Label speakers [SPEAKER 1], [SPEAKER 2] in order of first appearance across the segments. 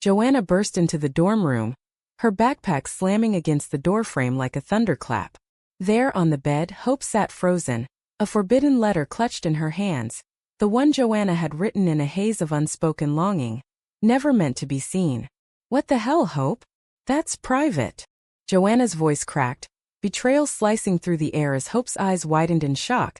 [SPEAKER 1] Joanna burst into the dorm room, her backpack slamming against the doorframe like a thunderclap. There on the bed, Hope sat frozen, a forbidden letter clutched in her hands, the one Joanna had written in a haze of unspoken longing, never meant to be seen. What the hell, Hope? That's private. Joanna's voice cracked, betrayal slicing through the air as Hope's eyes widened in shock,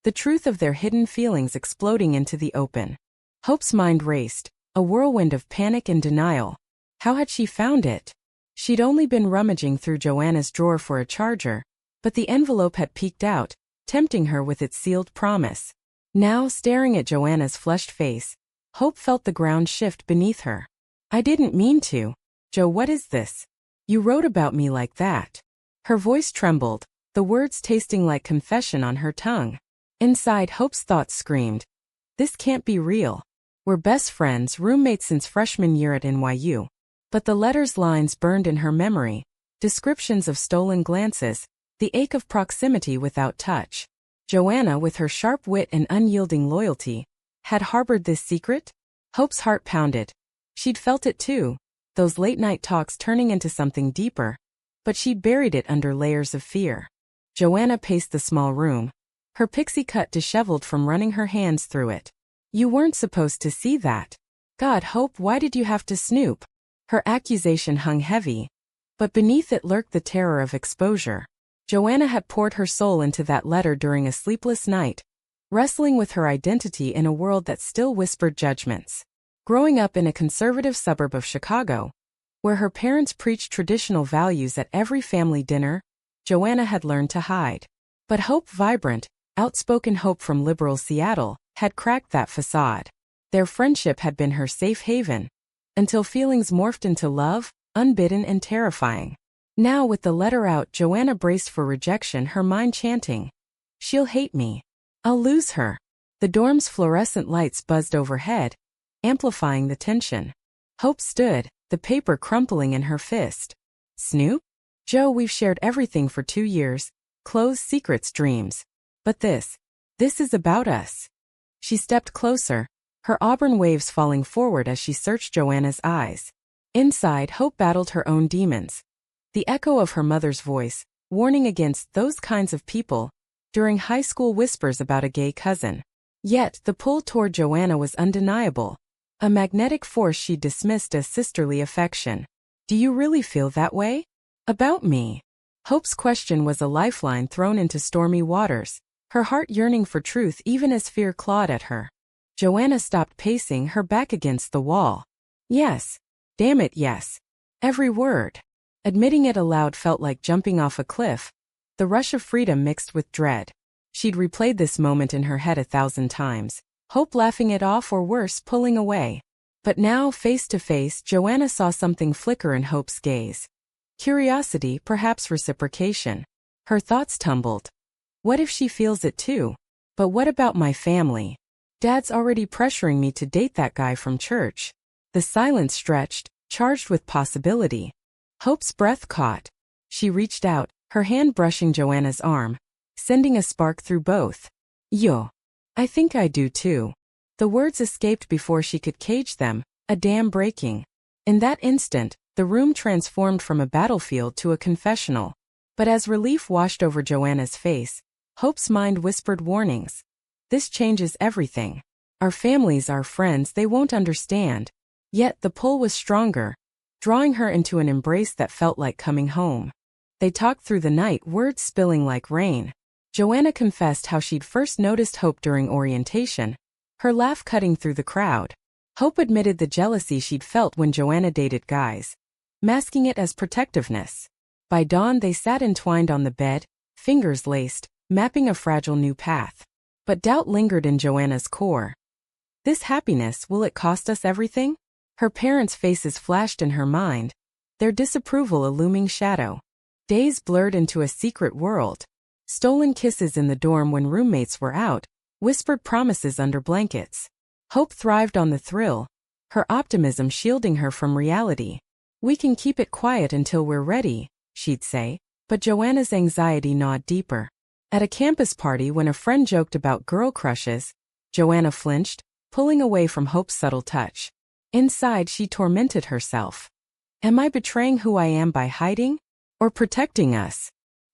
[SPEAKER 1] the truth of their hidden feelings exploding into the open. Hope's mind raced, a whirlwind of panic and denial. How had she found it? She'd only been rummaging through Joanna's drawer for a charger, but the envelope had peeked out, tempting her with its sealed promise. Now, staring at Joanna's flushed face, Hope felt the ground shift beneath her. I didn't mean to. Jo, what is this? You wrote about me like that. Her voice trembled, the words tasting like confession on her tongue. Inside, Hope's thoughts screamed. This can't be real. We're best friends, roommates since freshman year at NYU. But the letter's lines burned in her memory, descriptions of stolen glances, the ache of proximity without touch. Joanna, with her sharp wit and unyielding loyalty, had harbored this secret? Hope's heart pounded. She'd felt it too, those late-night talks turning into something deeper. But she'd buried it under layers of fear. Joanna paced the small room, her pixie cut disheveled from running her hands through it. You weren't supposed to see that. God, Hope, why did you have to snoop? Her accusation hung heavy, but beneath it lurked the terror of exposure. Joanna had poured her soul into that letter during a sleepless night, wrestling with her identity in a world that still whispered judgments. Growing up in a conservative suburb of Chicago, where her parents preached traditional values at every family dinner, Joanna had learned to hide. But Hope, vibrant, outspoken Hope from liberal Seattle, had cracked that facade. Their friendship had been her safe haven, until feelings morphed into love, unbidden and terrifying. Now, with the letter out, Joanna braced for rejection, her mind chanting, she'll hate me. I'll lose her. The dorm's fluorescent lights buzzed overhead, amplifying the tension. Hope stood, the paper crumpling in her fist. Snoop? Jo, we've shared everything for 2 years, clothes, secrets, dreams. But this is about us. She stepped closer, her auburn waves falling forward as she searched Joanna's eyes. Inside, Hope battled her own demons. The echo of her mother's voice, warning against those kinds of people, during high school whispers about a gay cousin. Yet, the pull toward Joanna was undeniable, a magnetic force she dismissed as sisterly affection. Do you really feel that way? About me? Hope's question was a lifeline thrown into stormy waters, her heart yearning for truth even as fear clawed at her. Joanna stopped pacing, her back against the wall. Yes. Damn it, yes. Every word. Admitting it aloud felt like jumping off a cliff, the rush of freedom mixed with dread. She'd replayed this moment in her head 1,000 times, Hope laughing it off or worse, pulling away. But now, face to face, Joanna saw something flicker in Hope's gaze. Curiosity, perhaps reciprocation. Her thoughts tumbled. What if she feels it too? But what about my family? Dad's already pressuring me to date that guy from church. The silence stretched, charged with possibility. Hope's breath caught. She reached out, her hand brushing Joanna's arm, sending a spark through both. Yo. I think I do too. The words escaped before she could cage them, a dam breaking. In that instant, the room transformed from a battlefield to a confessional. But as relief washed over Joanna's face, Hope's mind whispered warnings. This changes everything. Our families, our friends, they won't understand. Yet the pull was stronger, drawing her into an embrace that felt like coming home. They talked through the night, words spilling like rain. Joanna confessed how she'd first noticed Hope during orientation, her laugh cutting through the crowd. Hope admitted the jealousy she'd felt when Joanna dated guys, masking it as protectiveness. By dawn, they sat entwined on the bed, fingers laced, mapping a fragile new path. But doubt lingered in Joanna's core. This happiness, will it cost us everything? Her parents' faces flashed in her mind, their disapproval a looming shadow. Days blurred into a secret world. Stolen kisses in the dorm when roommates were out, whispered promises under blankets. Hope thrived on the thrill, her optimism shielding her from reality. We can keep it quiet until we're ready, she'd say, but Joanna's anxiety gnawed deeper. At a campus party when a friend joked about girl crushes, Joanna flinched, pulling away from Hope's subtle touch. Inside, she tormented herself. Am I betraying who I am by hiding? Or protecting us?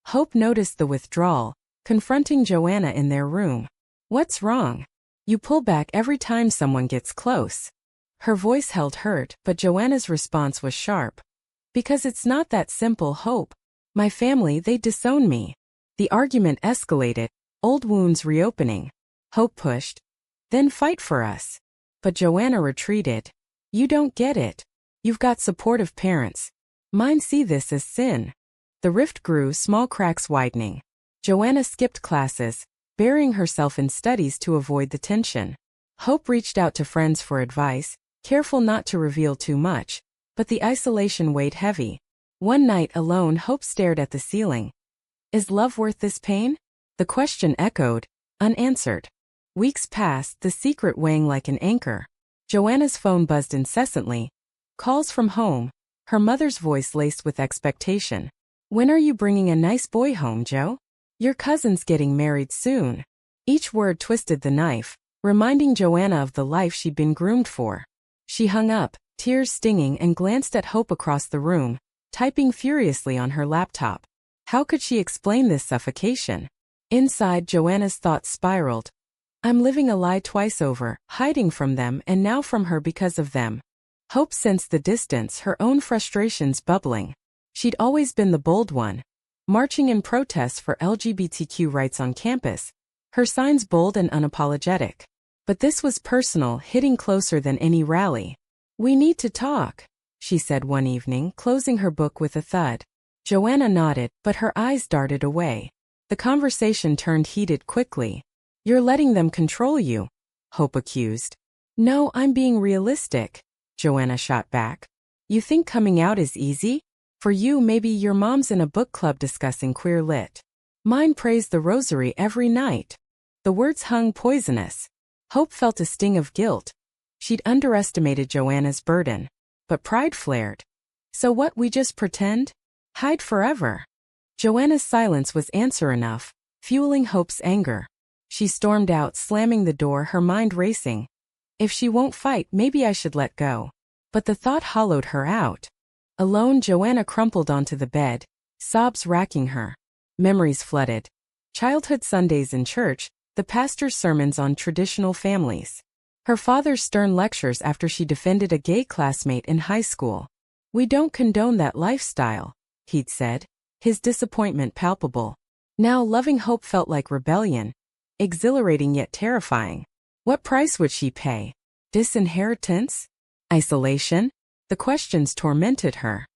[SPEAKER 1] Hope noticed the withdrawal, confronting Joanna in their room. What's wrong? You pull back every time someone gets close. Her voice held hurt, but Joanna's response was sharp. Because it's not that simple, Hope. My family, they disown me. The argument escalated, old wounds reopening. Hope pushed. Then fight for us. But Joanna retreated. You don't get it. You've got supportive parents. Mine see this as sin. The rift grew, small cracks widening. Joanna skipped classes, burying herself in studies to avoid the tension. Hope reached out to friends for advice, careful not to reveal too much, but the isolation weighed heavy. One night alone, Hope stared at the ceiling. Is love worth this pain? The question echoed, unanswered. Weeks passed, the secret weighing like an anchor. Joanna's phone buzzed incessantly. Calls from home, her mother's voice laced with expectation. When are you bringing a nice boy home, Joe? Your cousin's getting married soon. Each word twisted the knife, reminding Joanna of the life she'd been groomed for. She hung up, tears stinging, and glanced at Hope across the room, typing furiously on her laptop. How could she explain this suffocation? Inside, Joanna's thoughts spiraled. I'm living a lie twice over, hiding from them and now from her because of them. Hope sensed the distance, her own frustrations bubbling. She'd always been the bold one, marching in protests for LGBTQ rights on campus, her signs bold and unapologetic. But this was personal, hitting closer than any rally. We need to talk, she said one evening, closing her book with a thud. Joanna nodded, but her eyes darted away. The conversation turned heated quickly. You're letting them control you, Hope accused. No, I'm being realistic, Joanna shot back. You think coming out is easy? For you, maybe your mom's in a book club discussing queer lit. Mine prays the rosary every night. The words hung poisonous. Hope felt a sting of guilt. She'd underestimated Joanna's burden. But pride flared. So what, we just pretend? Hide forever? Joanna's silence was answer enough, fueling Hope's anger. She stormed out, slamming the door, her mind racing. If she won't fight, maybe I should let go. But the thought hollowed her out. Alone, Joanna crumpled onto the bed, sobs racking her. Memories flooded. Childhood Sundays in church, the pastor's sermons on traditional families. Her father's stern lectures after she defended a gay classmate in high school. We don't condone that lifestyle, he'd said, his disappointment palpable. Now loving Hope felt like rebellion, exhilarating yet terrifying. What price would she pay? Disinheritance? Isolation? The questions tormented her.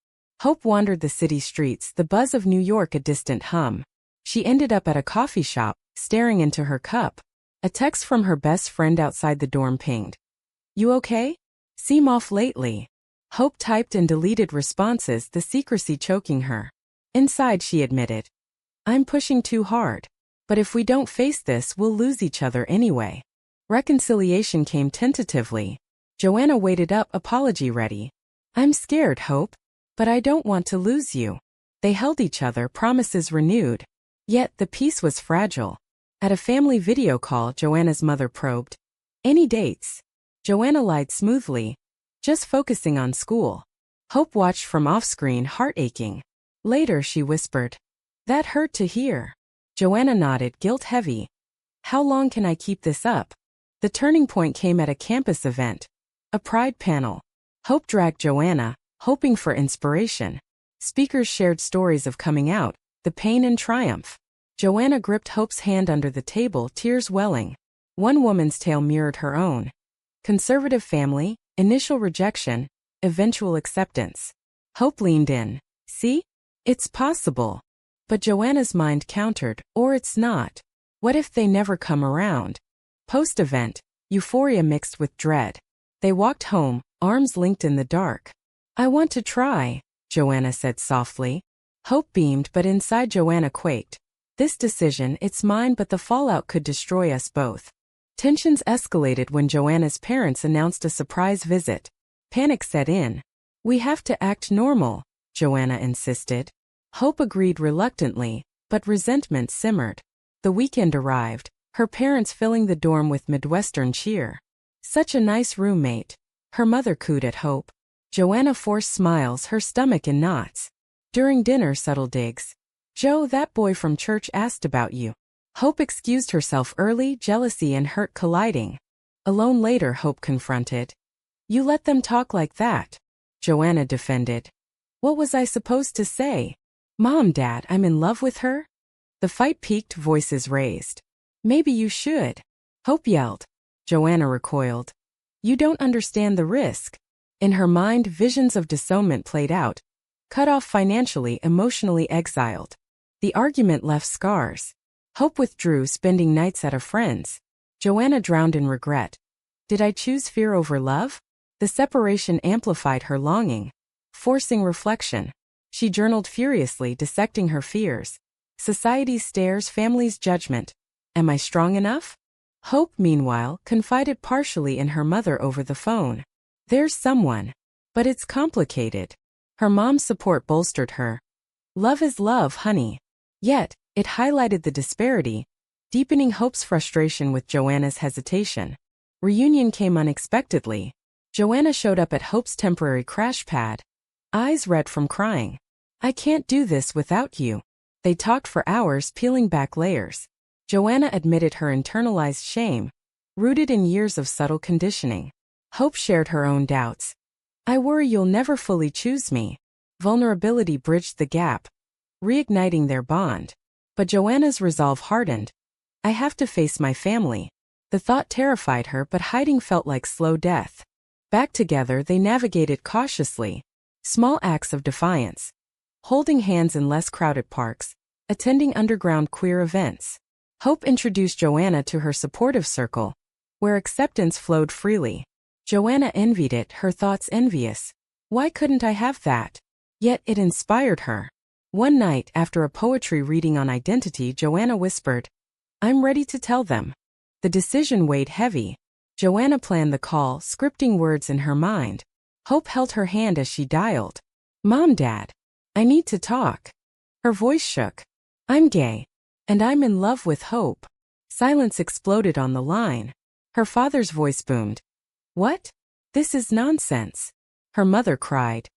[SPEAKER 1] Hope wandered the city streets, the buzz of New York a distant hum. She ended up at a coffee shop, staring into her cup. A text from her best friend outside the dorm pinged. You okay? Seem off lately. Hope typed and deleted responses, the secrecy choking her. Inside, she admitted. I'm pushing too hard. But if we don't face this, we'll lose each other anyway. Reconciliation came tentatively. Joanna waited up, apology ready. I'm scared, Hope. But I don't want to lose you. They held each other, promises renewed. Yet the peace was fragile. At a family video call, Joanna's mother probed. Any dates? Joanna lied smoothly, just focusing on school. Hope watched from off-screen, heart aching. Later, she whispered. That hurt to hear. Joanna nodded, guilt heavy. How long can I keep this up? The turning point came at a campus event. A pride panel. Hope dragged Joanna, hoping for inspiration. Speakers shared stories of coming out, the pain and triumph. Joanna gripped Hope's hand under the table, tears welling. One woman's tale mirrored her own. Conservative family, initial rejection, eventual acceptance. Hope leaned in. See? It's possible. But Joanna's mind countered, or it's not. What if they never come around? Post-event, euphoria mixed with dread. They walked home, arms linked in the dark. I want to try, Joanna said softly. Hope beamed, but inside Joanna quaked. This decision, it's mine, but the fallout could destroy us both. Tensions escalated when Joanna's parents announced a surprise visit. Panic set in. We have to act normal, Joanna insisted. Hope agreed reluctantly, but resentment simmered. The weekend arrived, her parents filling the dorm with Midwestern cheer. Such a nice roommate. Her mother cooed at Hope. Joanna forced smiles, her stomach in knots. During dinner, subtle digs. Joe, that boy from church asked about you. Hope excused herself early, jealousy and hurt colliding. Alone later, Hope confronted. You let them talk like that. Joanna defended. What was I supposed to say? Mom, Dad, I'm in love with her? The fight peaked, voices raised. Maybe you should. Hope yelled. Joanna recoiled. You don't understand the risk. In her mind, visions of disownment played out. Cut off financially, emotionally exiled. The argument left scars. Hope withdrew, spending nights at a friend's. Joanna drowned in regret. Did I choose fear over love? The separation amplified her longing, forcing reflection. She journaled furiously, dissecting her fears. Society's stares, family's judgment. Am I strong enough? Hope, meanwhile, confided partially in her mother over the phone. There's someone. But it's complicated. Her mom's support bolstered her. Love is love, honey. Yet, it highlighted the disparity, deepening Hope's frustration with Joanna's hesitation. Reunion came unexpectedly. Joanna showed up at Hope's temporary crash pad, eyes red from crying. I can't do this without you. They talked for hours, peeling back layers. Joanna admitted her internalized shame, rooted in years of subtle conditioning. Hope shared her own doubts. I worry you'll never fully choose me. Vulnerability bridged the gap, reigniting their bond. But Joanna's resolve hardened. I have to face my family. The thought terrified her, but hiding felt like slow death. Back together, they navigated cautiously. Small acts of defiance. Holding hands in less crowded parks. Attending underground queer events. Hope introduced Joanna to her supportive circle, where acceptance flowed freely. Joanna envied it, her thoughts envious. Why couldn't I have that? Yet it inspired her. One night, after a poetry reading on identity, Joanna whispered, I'm ready to tell them. The decision weighed heavy. Joanna planned the call, scripting words in her mind. Hope held her hand as she dialed. Mom, Dad, I need to talk. Her voice shook. I'm gay. And I'm in love with Hope. Silence exploded on the line. Her father's voice boomed. What? This is nonsense. Her mother cried.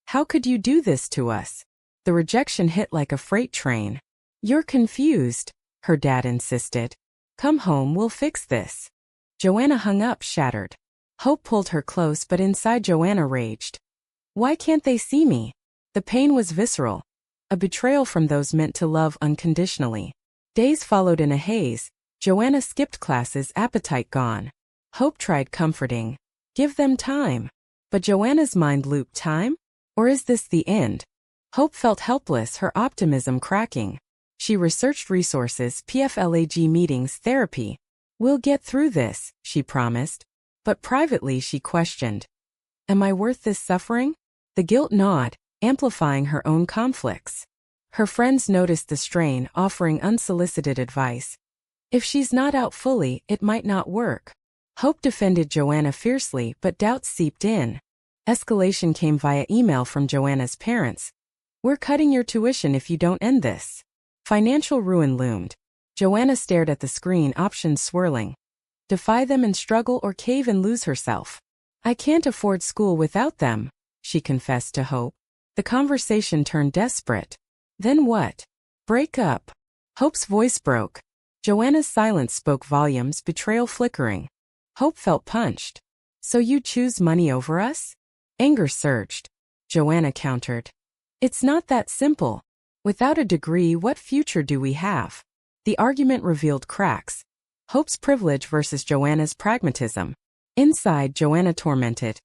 [SPEAKER 1] How could you do this to us? The rejection hit like a freight train. You're confused, her dad insisted. Come home, we'll fix this. Joanna hung up, shattered. Hope pulled her close, but inside Joanna raged. Why can't they see me? The pain was visceral. A betrayal from those meant to love unconditionally. Days followed in a haze. Joanna skipped classes, appetite gone. Hope tried comforting. Give them time. But Joanna's mind looped, time? Or is this the end? Hope felt helpless, her optimism cracking. She researched resources, PFLAG meetings, therapy. We'll get through this, she promised. But privately she questioned. Am I worth this suffering? The guilt gnawed, amplifying her own conflicts. Her friends noticed the strain, offering unsolicited advice. If she's not out fully, it might not work. Hope defended Joanna fiercely, but doubts seeped in. Escalation came via email from Joanna's parents. We're cutting your tuition if you don't end this. Financial ruin loomed. Joanna stared at the screen, options swirling. Defy them and struggle, or cave and lose herself. I can't afford school without them, she confessed to Hope. The conversation turned desperate. Then what? Break up. Hope's voice broke. Joanna's silence spoke volumes, betrayal flickering. Hope felt punched. So you choose money over us? Anger surged. Joanna countered. It's not that simple. Without a degree, what future do we have? The argument revealed cracks. Hope's privilege versus Joanna's pragmatism. Inside, Joanna tormented.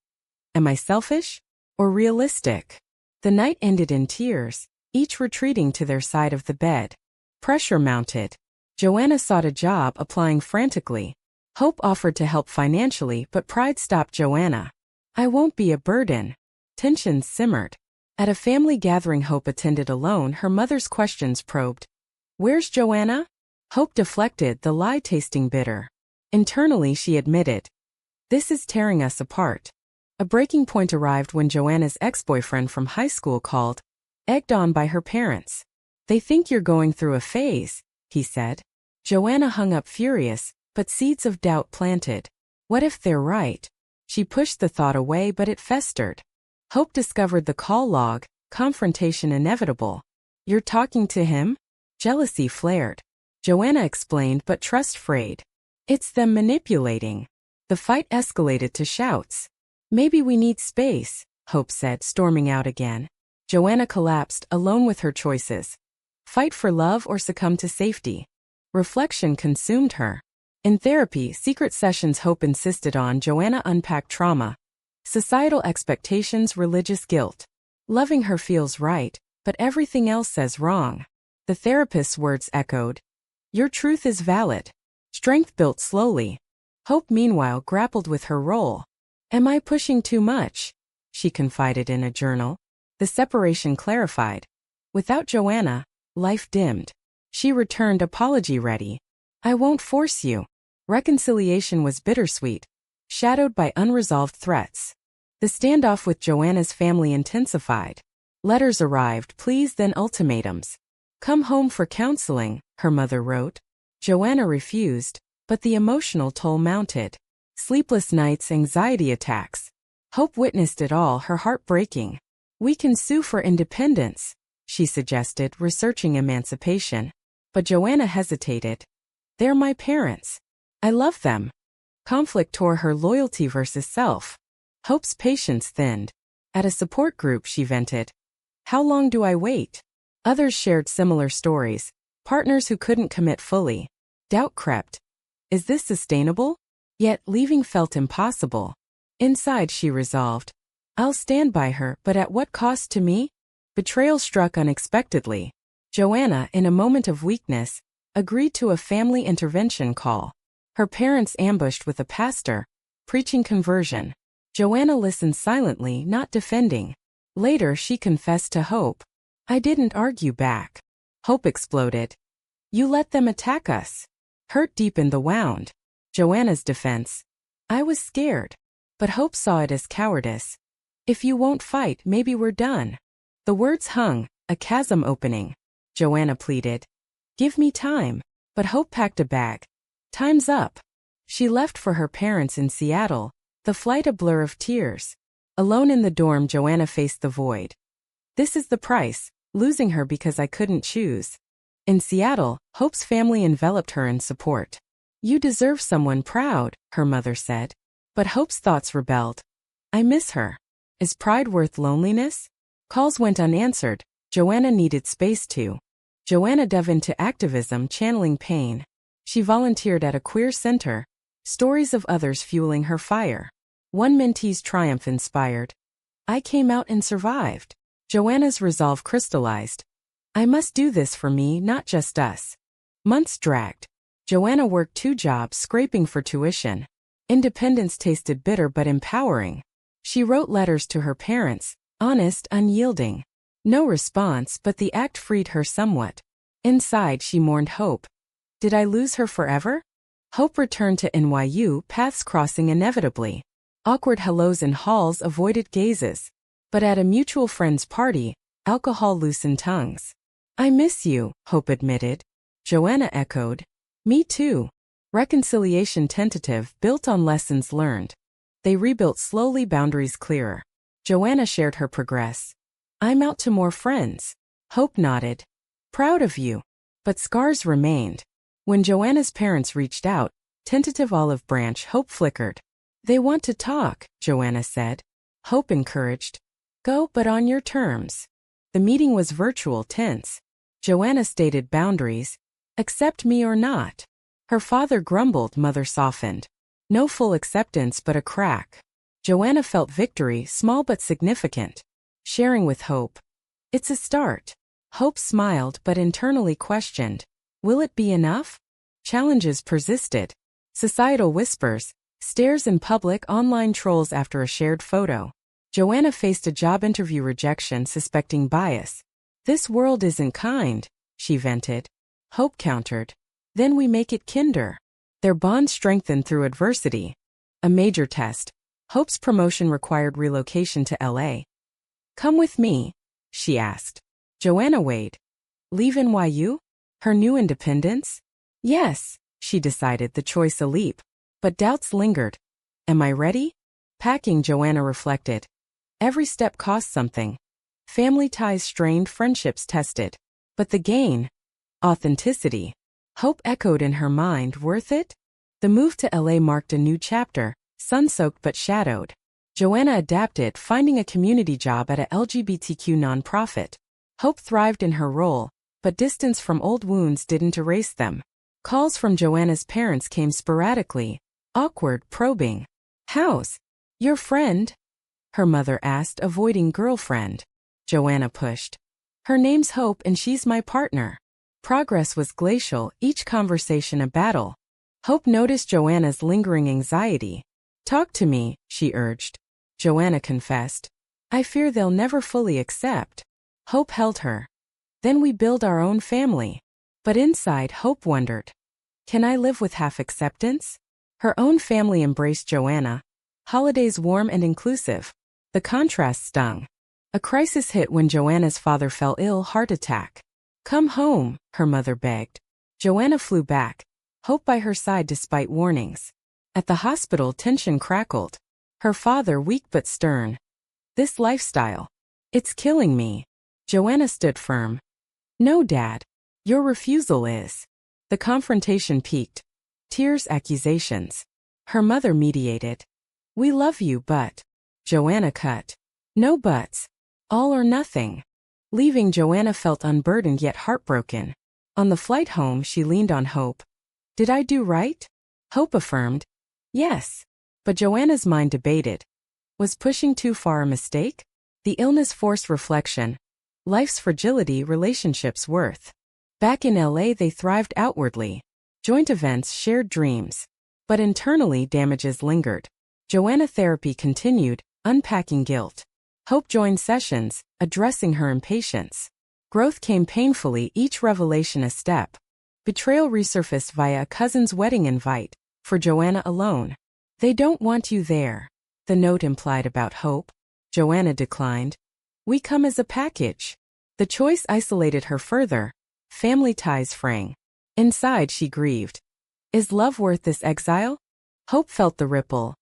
[SPEAKER 1] Am I selfish? Or realistic? The night ended in tears, each retreating to their side of the bed. Pressure mounted. Joanna sought a job, applying frantically. Hope offered to help financially, but pride stopped Joanna. I won't be a burden. Tensions simmered. At a family gathering Hope attended alone, her mother's questions probed. Where's Joanna? Hope deflected, the lie tasting bitter. Internally she admitted. This is tearing us apart. A breaking point arrived when Joanna's ex-boyfriend from high school called, egged on by her parents. They think you're going through a phase, he said. Joanna hung up furious, but seeds of doubt planted. What if they're right? She pushed the thought away, but it festered. Hope discovered the call log, confrontation inevitable. You're talking to him? Jealousy flared. Joanna explained, but trust frayed. It's them manipulating. The fight escalated to shouts. Maybe we need space, Hope said, storming out again. Joanna collapsed, alone with her choices. Fight for love or succumb to safety. Reflection consumed her. In therapy, secret sessions Hope insisted on, Joanna unpacked trauma. Societal expectations, religious guilt. Loving her feels right, but everything else says wrong. The therapist's words echoed. Your truth is valid. Strength built slowly. Hope meanwhile grappled with her role. Am I pushing too much? She confided in a journal. The separation clarified. Without Joanna, life dimmed. She returned apology ready. I won't force you. Reconciliation was bittersweet, shadowed by unresolved threats. The standoff with Joanna's family intensified. Letters arrived, pleas then ultimatums. Come home for counseling, her mother wrote. Joanna refused, but the emotional toll mounted. Sleepless nights, anxiety attacks. Hope witnessed it all, her heart breaking. We can sue for independence, she suggested, researching emancipation. But Joanna hesitated. They're my parents. I love them. Conflict tore her, loyalty versus self. Hope's patience thinned. At a support group, she vented. How long do I wait? Others shared similar stories. Partners who couldn't commit fully. Doubt crept. Is this sustainable? Yet leaving felt impossible. Inside, she resolved. I'll stand by her, but at what cost to me? Betrayal struck unexpectedly. Joanna, in a moment of weakness, agreed to a family intervention call. Her parents ambushed with a pastor, preaching conversion. Joanna listened silently, not defending. Later, she confessed to Hope. I didn't argue back. Hope exploded. You let them attack us. Hurt deepened the wound. Joanna's defense. I was scared. But Hope saw it as cowardice. If you won't fight, maybe we're done. The words hung, a chasm opening. Joanna pleaded. Give me time. But Hope packed a bag. Time's up. She left for her parents in Seattle, the flight a blur of tears. Alone in the dorm, Joanna faced the void. This is the price, losing her because I couldn't choose. In Seattle, Hope's family enveloped her in support. You deserve someone proud, her mother said. But Hope's thoughts rebelled. I miss her. Is pride worth loneliness? Calls went unanswered. Joanna needed space too. Joanna dove into activism, channeling pain. She volunteered at a queer center, stories of others fueling her fire. One mentee's triumph inspired. I came out and survived. Joanna's resolve crystallized. I must do this for me, not just us. Months dragged. Joanna worked 2 jobs, scraping for tuition. Independence tasted bitter but empowering. She wrote letters to her parents, honest, unyielding. No response, but the act freed her somewhat. Inside, she mourned Hope. Did I lose her forever? Hope returned to NYU, paths crossing inevitably. Awkward hellos in halls, avoided gazes. But at a mutual friend's party, alcohol loosened tongues. I miss you, Hope admitted. Joanna echoed. Me too. Reconciliation tentative, built on lessons learned. They rebuilt slowly, boundaries clearer. Joanna shared her progress. I'm out to more friends. Hope nodded. Proud of you. But scars remained. When Joanna's parents reached out, tentative olive branch, Hope flickered. They want to talk, Joanna said. Hope encouraged. Go, but on your terms. The meeting was virtual, tense. Joanna stated boundaries. Accept me or not. Her father grumbled, mother softened. No full acceptance, but a crack. Joanna felt victory, small but significant. Sharing with Hope. It's a start. Hope smiled but internally questioned. Will it be enough? Challenges persisted. Societal whispers, stares in public, online trolls after a shared photo. Joanna faced a job interview rejection, suspecting bias. This world isn't kind, she vented. Hope countered. Then we make it kinder. Their bond strengthened through adversity. A major test. Hope's promotion required relocation to LA. Come with me, she asked. Joanna weighed. Leave NYU? Her new independence? Yes, she decided, the choice a leap. But doubts lingered. Am I ready? Packing, Joanna reflected. Every step cost something. Family ties strained, friendships tested. But the gain? Authenticity. Hope echoed in her mind. Worth it? The move to LA marked a new chapter, sun-soaked but shadowed. Joanna adapted, finding a community job at a LGBTQ nonprofit. Hope thrived in her role, but distance from old wounds didn't erase them. Calls from Joanna's parents came sporadically, awkward, probing. "How's your friend?" her mother asked, avoiding girlfriend. Joanna pushed. "Her name's Hope and she's my partner." Progress was glacial, each conversation a battle. Hope noticed Joanna's lingering anxiety. "Talk to me," she urged. Joanna confessed. "I fear they'll never fully accept." Hope held her. "Then we build our own family." But inside, Hope wondered. Can I live with half acceptance? Her own family embraced Joanna. Holidays warm and inclusive. The contrast stung. A crisis hit when Joanna's father fell ill, heart attack. "Come home," her mother begged. Joanna flew back, Hope by her side despite warnings. At the hospital, tension crackled. Her father weak but stern. "This lifestyle. It's killing me." Joanna stood firm. "No, Dad. Your refusal is." The confrontation peaked. Tears, accusations. Her mother mediated. "We love you, but..." Joanna cut. "No buts. All or nothing." Leaving, Joanna felt unburdened yet heartbroken. On the flight home, she leaned on Hope. "Did I do right?" Hope affirmed. "Yes." But Joanna's mind debated. Was pushing too far a mistake? The illness forced reflection. Life's fragility, relationships' worth. Back in LA, they thrived outwardly. Joint events, shared dreams. But internally, damages lingered. Joanna therapy continued, unpacking guilt. Hope joined sessions, addressing her impatience. Growth came painfully, each revelation a step. Betrayal resurfaced via a cousin's wedding invite, for Joanna alone. "They don't want you there," the note implied about Hope. Joanna declined. "We come as a package." The choice isolated her further. Family ties fraying. Inside, she grieved. Is love worth this exile? Hope felt the ripple.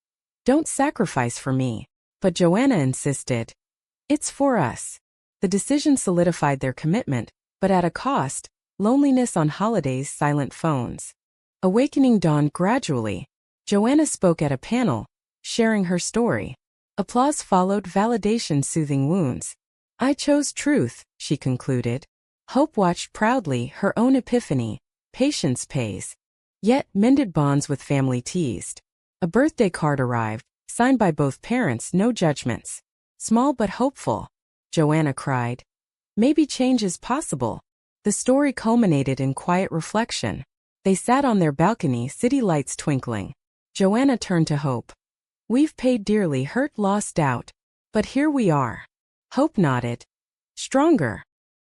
[SPEAKER 1] "Don't sacrifice for me." But Joanna insisted. "It's for us." The decision solidified their commitment, but at a cost: loneliness on holidays, silent phones. Awakening dawned gradually. Joanna spoke at a panel, sharing her story. Applause followed, validation soothing wounds. "I chose truth," she concluded. Hope watched proudly, her own epiphany. Patience pays. Yet, mended bonds with family teased. A birthday card arrived, signed by both parents, no judgments. Small but hopeful. Joanna cried. Maybe change is possible. The story culminated in quiet reflection. They sat on their balcony, city lights twinkling. Joanna turned to Hope. "We've paid dearly, hurt, lost, doubt. But here we are." Hope nodded. "Stronger."